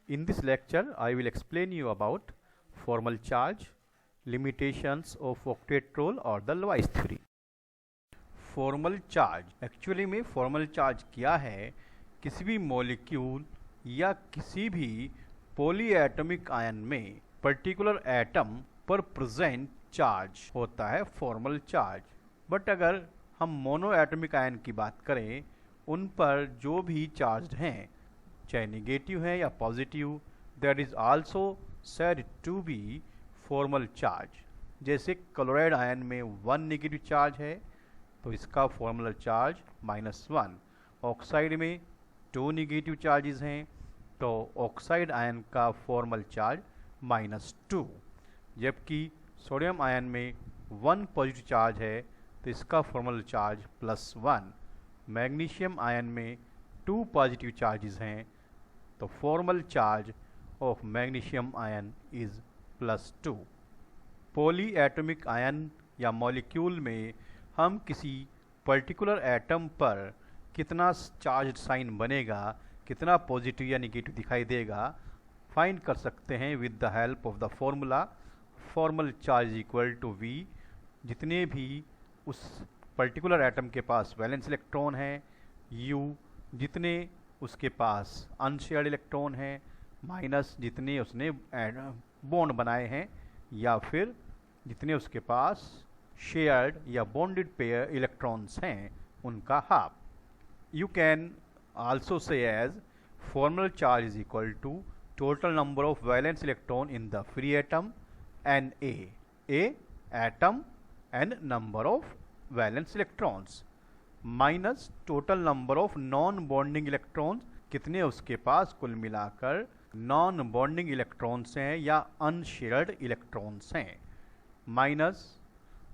In this lecture, I will explain you about formal charge, limitations of octet rule और the Lewis theory. Formal charge actually में formal charge क्या है? किसी भी molecule या किसी भी पॉलीएटॉमिक आयन में पर्टिकुलर एटम पर प्रेजेंट चार्ज होता है फॉर्मल चार्ज. बट अगर हम मोनोएटॉमिक आयन की बात करें, उन पर जो भी चार्ज हैं, चाहे नेगेटिव है या positive, that is also said to be formal charge. जैसे क्लोराइड आयन में 1 नेगेटिव चार्ज है तो इसका फॉर्मल चार्ज -1. ऑक्साइड में 2 नेगेटिव चार्जेस हैं तो ऑक्साइड आयन का फॉर्मल चार्ज -2. जबकि सोडियम आयन में 1 पॉजिटिव चार्ज है तो इसका फॉर्मल चार्ज +1. मैग्नीशियम आयन में 2 पॉजिटिव चार्जेस हैं तो formal charge of magnesium ion is +2. Polyatomic ion या मॉलिक्यूल में हम किसी पर्टिकुलर एटम पर कितना चार्ज साइन बनेगा, कितना पॉजिटिव या निगेटिव दिखाई देगा, फाइंड कर सकते हैं with the help of the formula formal charge equal to V. जितने भी उस पर्टिकुलर एटम के पास वैलेंस इलेक्ट्रॉन हैं, U जितने उसके पास अनशेयर्ड इलेक्ट्रॉन हैं, माइनस जितने उसने बॉन्ड बनाए हैं, या फिर जितने उसके पास शेयर्ड या बॉन्डेड पेयर इलेक्ट्रॉन्स हैं, उनका half. You can also say as formal charge is equal to total number of valence electron in the free atom N a atom and number of valence electrons minus total number of non bonding electrons, कितने उसके पास कुल मिलाकर non bonding electrons हैं या unshared electrons हैं, minus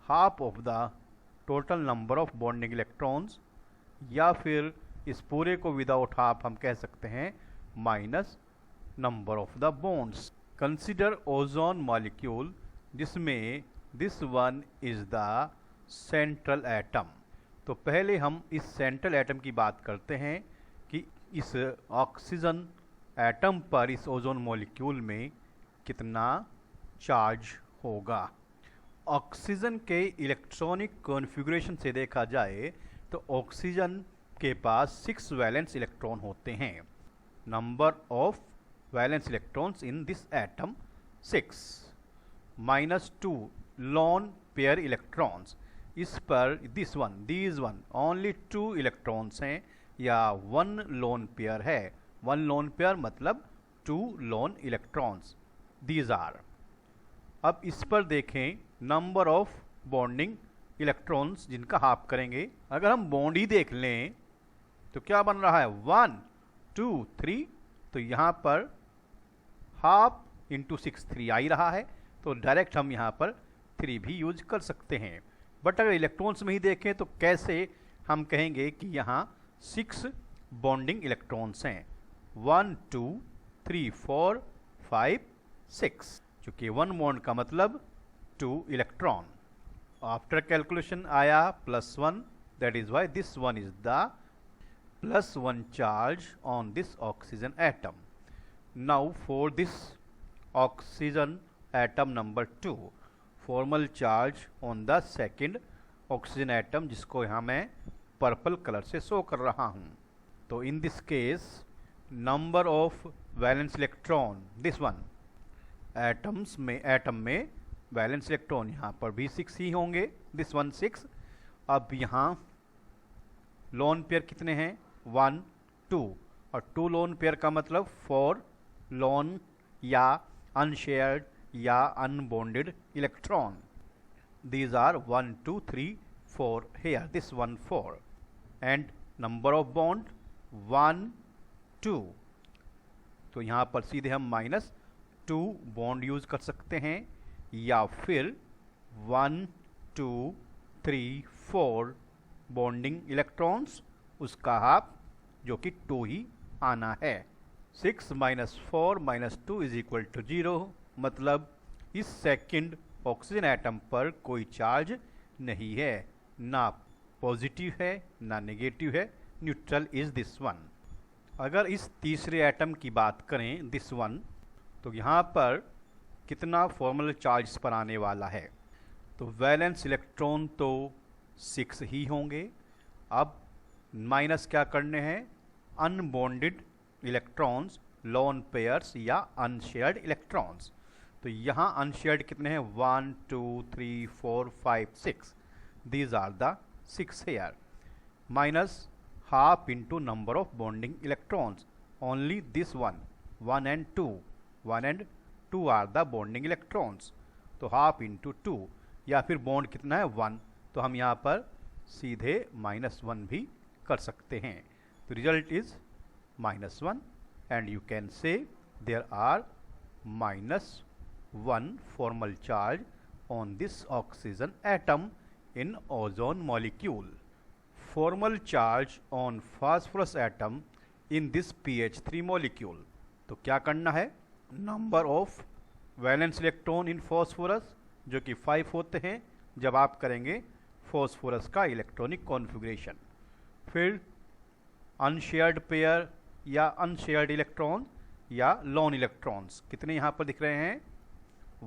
half of the total number of bonding electrons, या फिर इस पूरे को विदाउट हाफ हम कह सकते हैं minus number of the bonds. Consider ozone molecule जिसमें this one is the central atom. तो पहले हम इस सेंट्रल एटम की बात करते हैं कि इस ऑक्सीजन एटम पर इस ओजोन मॉलिक्यूल में कितना चार्ज होगा. ऑक्सीजन के इलेक्ट्रॉनिक कॉन्फ़िगरेशन से देखा जाए तो ऑक्सीजन के पास 6 वैलेंस इलेक्ट्रॉन होते हैं. Number of valence electrons in this atom 6 -2 lone pair electrons. इस पर दीज वन ओनली 2 इलेक्ट्रॉन्स हैं या 1 लोन पेयर है. 1 लोन पेयर मतलब 2 लोन इलेक्ट्रॉन्स. These are. अब इस पर देखें नंबर ऑफ बॉन्डिंग इलेक्ट्रॉन्स जिनका हाफ करेंगे. अगर हम बॉन्ड ही देख लें तो क्या बन रहा है 1 2 3, तो यहाँ पर हाफ इंटू 6 3 आ ही रहा है, तो डायरेक्ट हम यहाँ पर 3 भी यूज कर सकते हैं. बट अगर इलेक्ट्रॉन्स में ही देखें तो कैसे हम कहेंगे कि यहाँ 6 बॉन्डिंग इलेक्ट्रॉन्स हैं. 1 2 3 4 5 6, चूँकि 1 बॉन्ड का मतलब 2 इलेक्ट्रॉन. आफ्टर कैलकुलेशन आया +1, that is why this one is the +1 charge on this oxygen atom. Now for this oxygen atom number 2, formal charge on the second oxygen atom, जिसको यहाँ मैं purple colour से show कर रहा हूँ. तो in this case number of valence electron, this one atom में valence electron यहाँ पर भी 6 ही होंगे, दिस वन 6. अब यहाँ लोन पेयर कितने हैं 1 2, और 2 लोन पेयर का मतलब 4 लोन या अनशेयर्ड या unbonded electron. These are 1 2 3 4 here, this one 4. And number of bond 1 2, तो यहाँ पर सीधे हम -2 बॉन्ड यूज कर सकते हैं, या फिर 1 2 3 4 बॉन्डिंग इलेक्ट्रॉन्स, उसका हाफ जो कि 2 ही आना है. 6 - 4 - 2 इज इक्वल टू 0, मतलब इस सेकंड ऑक्सीजन एटम पर कोई चार्ज नहीं है, ना पॉजिटिव है ना नेगेटिव है, न्यूट्रल इज दिस वन. अगर इस तीसरे एटम की बात करें, दिस वन, तो यहाँ पर कितना फॉर्मल चार्ज इस पर आने वाला है? तो वैलेंस इलेक्ट्रॉन तो 6 ही होंगे। अब माइनस क्या करने हैं? अनबॉन्डेड इलेक्ट्रॉन्स, लोन पेयर्स या अनशेयर्ड इलेक्ट्रॉन्स। तो यहाँ अनशेयर्ड कितने हैं? 1 2 3 4 5 6। These are the 6 here. Minus half into number of bonding electrons, only this one, 1 and 2, 1 and 2 are the bonding electrons, तो half into 2, या फिर बॉन्ड कितना है? 1, तो हम यहाँ पर सीधे -1 भी कर सकते हैं। तो result is -1 and you can say there are -1 formal charge on this oxygen atom in ozone molecule. Formal charge on phosphorus atom in this pH3 molecule. तो क्या करना है? Number of valence electron in phosphorus, जो कि 5 होते हैं जब आप करेंगे फॉस्फोरस का इलेक्ट्रॉनिक कॉन्फ़िगरेशन। फिर अनशेयर्ड पेयर या अनशेयर्ड इलेक्ट्रॉन या लोन इलेक्ट्रॉन्स कितने यहाँ पर दिख रहे हैं?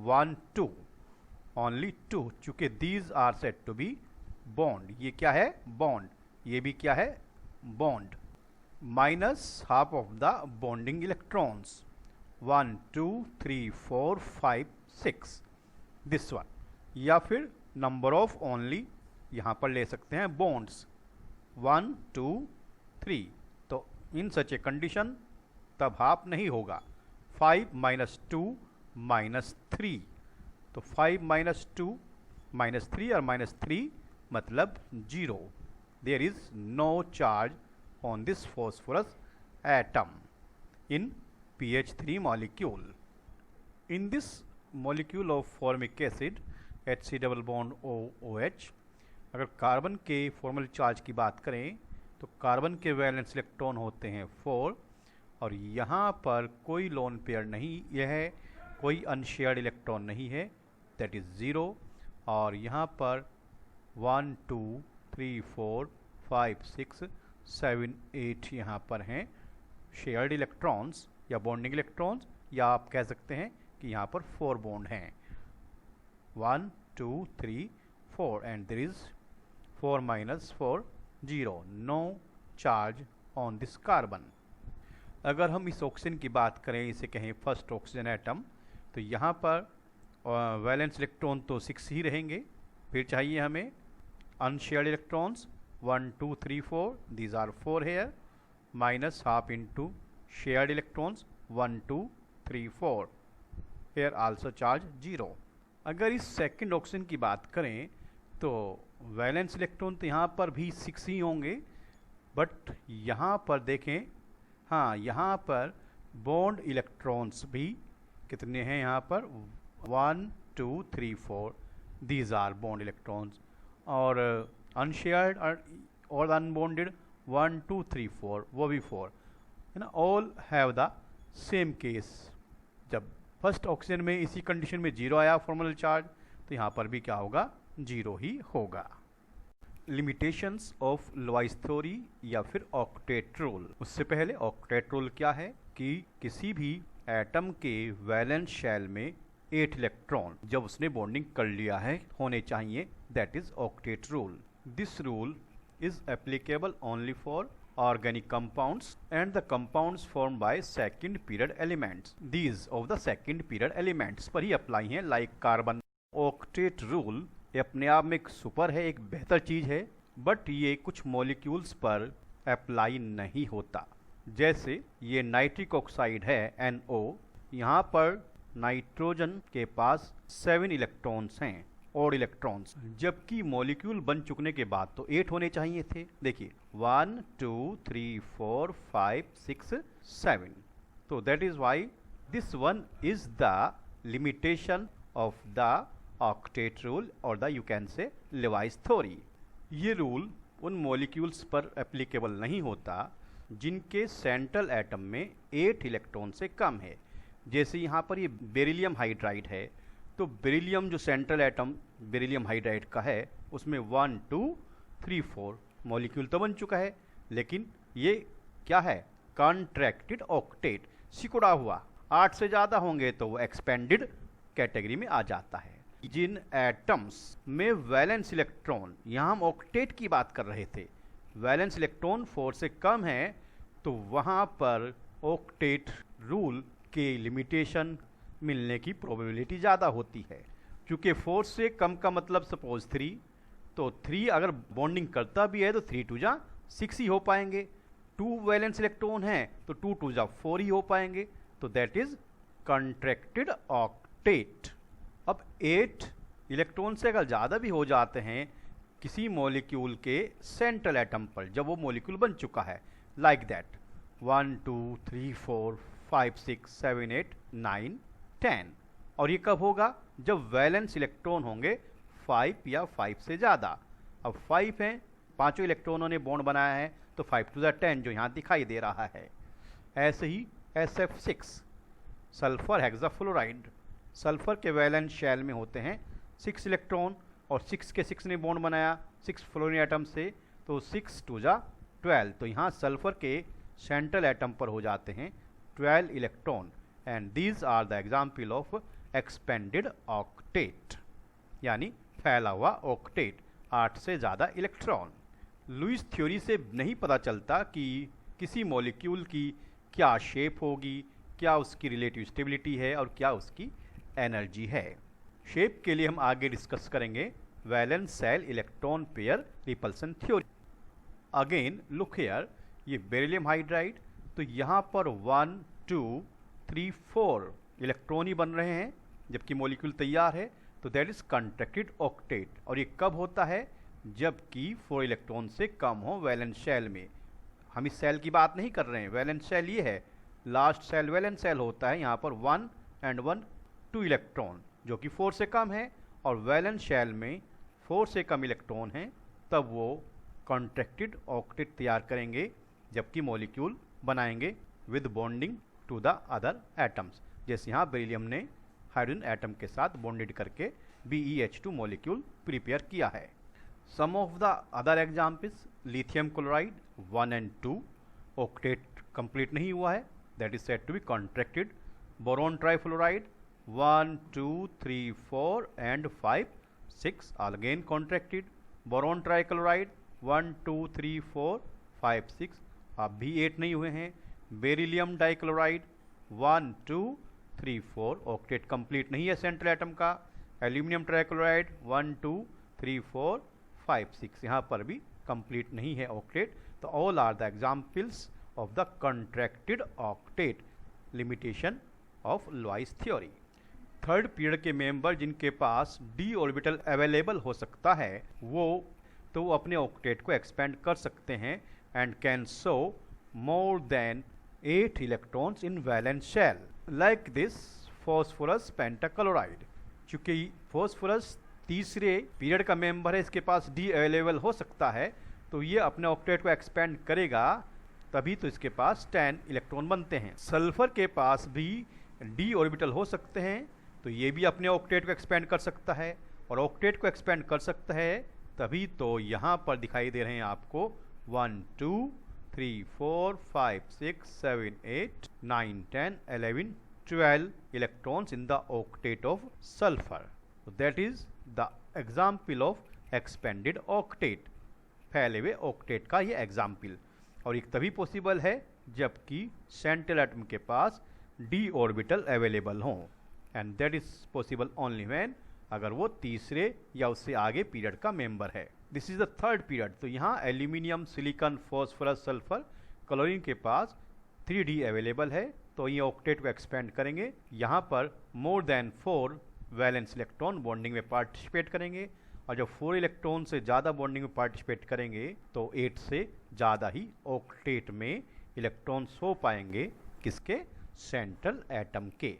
1 2, ओनली 2, चूँकि these are set to be bond. ये क्या है? बॉन्ड। ये भी क्या है? Bond. Minus half of the bonding electrons, 1 2 3 4 5 6, this one. या फिर नंबर ऑफ ओनली यहाँ पर ले सकते हैं बॉन्ड्स, 1 2 3। तो इन सच ए कंडीशन तब हाफ नहीं होगा। 5 - 2 -3, तो 5 - 2 -3 और -3 मतलब 0। There is no charge on this phosphorus atom in pH3 molecule. In this molecule of formic acid, Hc double bond OH, अगर कार्बन के फॉर्मल चार्ज की बात करें तो कार्बन के वैलेंस इलेक्ट्रॉन होते हैं 4, और यहाँ पर कोई लोन पेयर नहीं यह है, कोई अनशेयर्ड इलेक्ट्रॉन नहीं है, दैट इज़ 0। और यहाँ पर 1 2 3 4 5 6 7 8 यहाँ पर हैं शेयर्ड इलेक्ट्रॉन्स या बॉन्डिंग इलेक्ट्रॉन्स, या आप कह सकते हैं कि यहाँ पर 4 बॉन्ड हैं, 1 2 3 4, and there is 4 - 4 0, no charge on this carbon. अगर हम इस ऑक्सीजन की बात करें, इसे कहें फर्स्ट ऑक्सीजन एटम, तो यहाँ पर वैलेंस इलेक्ट्रॉन तो 6 ही रहेंगे। फिर चाहिए हमें unshared electrons, 1 2 3 4, these are 4 here, minus half into shared electrons, 1 2 3 4, here also charge 0। अगर इस सेकंड ऑक्सीजन की बात करें तो वैलेंस इलेक्ट्रॉन तो यहाँ पर भी 6 ही होंगे, बट यहाँ पर देखें, हाँ यहाँ पर बॉन्ड इलेक्ट्रॉन्स भी कितने हैं? यहाँ पर 1 2 3 4, दीज आर बॉन्ड इलेक्ट्रॉन्स, और अनशेयर्ड और अनबॉन्डेड 1 2 3 4, वो भी 4 है ना, all have the same case. जब फर्स्ट ऑक्सीजन में इसी कंडीशन में 0 आया फॉर्मल चार्ज, तो यहाँ पर भी क्या होगा? 0 ही होगा। लिमिटेशंस ऑफ लुईस थ्योरी या फिर ऑक्टेट रूल। उससे पहले ऑक्टेट रूल क्या है कि किसी भी एटम के वैलेंस शेल में 8 इलेक्ट्रॉन जब उसने बॉन्डिंग कर लिया है होने चाहिए, that is octet rule. This rule is applicable only for organic compounds and the compounds formed by second period elements. These of the second period elements पर ही अप्लाई हैं, लाइक कार्बन। ऑक्टेट रूल अपने आप में एक super है, एक बेहतर चीज़ है, बट ये कुछ मॉलिक्यूल्स पर अप्लाई नहीं होता। जैसे ये नाइट्रिक ऑक्साइड है NO, यहाँ पर नाइट्रोजन के पास 7 इलेक्ट्रॉन्स हैं, और इलेक्ट्रॉन्स, जबकि मॉलिक्यूल बन चुकने के बाद तो 8 होने चाहिए थे। देखिए 1 2 3 4 5 6 7, तो that is why this one is the limitation of the octet rule और the you can say Lewis theory. ये रूल उन मॉलिक्यूल्स पर एप्लीकेबल नहीं होता जिनके सेंट्रल एटम में 8 इलेक्ट्रॉन से कम है। जैसे यहाँ पर ये बेरिलियम हाइड्राइड है, तो बेरिलियम जो सेंट्रल एटम बेरिलियम हाइड्राइड का है उसमें 1 2 3 4 मॉलिक्यूल तो बन चुका है, लेकिन ये क्या है? कॉन्ट्रैक्टेड ऑक्टेट, सिकुड़ा हुआ। 8 से ज़्यादा होंगे तो वो एक्सपेंडेड कैटेगरी में आ जाता है। जिन एटम्स में वैलेंस इलेक्ट्रॉन, यहाँ हम ऑक्टेट की बात कर रहे थे, वैलेंस इलेक्ट्रॉन 4 से कम है तो वहाँ पर ऑक्टेट रूल के लिमिटेशन मिलने की प्रोबेबिलिटी ज़्यादा होती है। क्योंकि 4 से कम का मतलब सपोज 3, तो 3 अगर बॉन्डिंग करता भी है तो 3 2 जा 6 ही हो पाएंगे। 2 वैलेंस इलेक्ट्रॉन हैं तो 2 2 जा 4 ही हो पाएंगे, तो दैट इज कॉन्ट्रैक्टेड ऑक्टेट। अब 8 इलेक्ट्रॉन से अगर ज़्यादा भी हो जाते हैं किसी मॉलिक्यूल के सेंट्रल एटम पर, जब वो मॉलिक्यूल बन चुका है, लाइक दैट 1 2 3 4 5 6 7 8 9 10, और ये कब होगा? जब वैलेंस इलेक्ट्रॉन होंगे 5 या 5 से ज़्यादा। अब 5 हैं, पांचों इलेक्ट्रॉनों ने बॉन्ड बनाया है, तो 5 2 10 जो यहाँ दिखाई दे रहा है। ऐसे ही SF6 सल्फर हेक्साफ्लोराइड, सल्फर के वैलेंस शेल में होते हैं 6 इलेक्ट्रॉन, और 6 के 6 ने बॉन्ड बनाया 6 फ्लोरीन एटम से, तो 6 2 जा 12, तो यहाँ सल्फर के सेंट्रल एटम पर हो जाते हैं 12 electron, and these are the example of expanded octet, यानी फैला हुआ ऑक्टेट, 8 से ज़्यादा इलेक्ट्रॉन। लुईस थ्योरी से नहीं पता चलता कि किसी मॉलिक्यूल की क्या शेप होगी, क्या उसकी रिलेटिव स्टेबिलिटी है और क्या उसकी एनर्जी है। शेप के लिए हम आगे डिस्कस करेंगे valence shell electron pair repulsion theory. Again look here, ये बेरिलियम हाइड्राइड, तो यहाँ पर 1 2 3 4 इलेक्ट्रॉन ही बन रहे हैं जबकि मॉलिक्यूल तैयार है, तो दैट इज कॉन्ट्रैक्टेड ऑक्टेट। और ये कब होता है? जबकि 4 इलेक्ट्रॉन से कम हो वैलेंस शेल में। हम इस सेल की बात नहीं कर रहे हैं, वैलेंस शेल ये है, लास्ट सेल वैलेंस शेल होता है, यहाँ पर 1 and 1 2 इलेक्ट्रॉन जो कि 4 से कम है, और वैलेंस शेल में 4 से कम इलेक्ट्रॉन हैं, तब वो कॉन्ट्रैक्टेड ऑक्टेट तैयार करेंगे जबकि मॉलिक्यूल बनाएंगे with bonding to the other atoms. जैसे यहाँ बेरिलियम ने हाइड्रोजन एटम के साथ बॉन्डेड करके BeH2 मॉलिक्यूल प्रिपेयर किया है। Some of the other examples, lithium chloride 1 and 2 octet complete नहीं हुआ है, that is said to be contracted. Boron trifluoride 1 2 3 4 and 5 6 again contracted. Boron trichloride 1 2 3 4 5 6 अब भी 8 नहीं हुए हैं। बेरिलियम डाइक्लोराइड 1 2 3 4 ऑक्टेट कंप्लीट नहीं है सेंट्रल एटम का। एल्यूमिनियम ट्राइक्लोराइड 1 2 3 4 5 6 यहाँ पर भी कंप्लीट नहीं है ऑक्टेट। तो all are the examples of the contracted octet, limitation of Lewis theory. Third period के मेंबर जिनके पास d ऑर्बिटल अवेलेबल हो सकता है वो अपने ऑक्टेट को एक्सपेंड कर सकते हैं and can show more than 8 electrons in valence shell, like this phosphorus pentachloride. चूंकि फॉस्फोरस तीसरे पीरियड का मेंबर है, इसके पास d अवेलेबल हो सकता है, तो ये अपने ऑक्टेट को एक्सपेंड करेगा, तभी तो इसके पास 10 इलेक्ट्रॉन बनते हैं। सल्फर के पास भी d ऑर्बिटल हो सकते हैं, तो ये भी अपने ऑक्टेट को एक्सपेंड कर सकता है, और ऑक्टेट को एक्सपेंड कर सकता है तभी तो यहाँ पर दिखाई दे रहे हैं आपको 1 2 3 4 5 6 7 8 9 10 11 12 electrons in the octet of sulfur. So that is the example of expanded octet, फैले हुए ऑक्टेट का ये एग्जाम्पल। और ये तभी पॉसिबल है जबकि सेंट्रल एटम के पास d ऑर्बिटल अवेलेबल हों, and that is possible only when अगर वो तीसरे या उससे आगे पीरियड का मेंबर है। This is the third period. तो यहाँ aluminium, silicon, phosphorus, sulphur, chlorine के पास 3d अवेलेबल है, तो ये ऑक्टेट को एक्सपेंड करेंगे। यहाँ पर more than 4 valence electron bonding में पार्टिसिपेट करेंगे, और जब 4 इलेक्ट्रॉन से ज़्यादा बॉन्डिंग में पार्टिसिपेट करेंगे तो 8 से ज़्यादा ही ऑक्टेट में इलेक्ट्रॉन्स हो पाएंगे, किसके? सेंट्रल एटम के।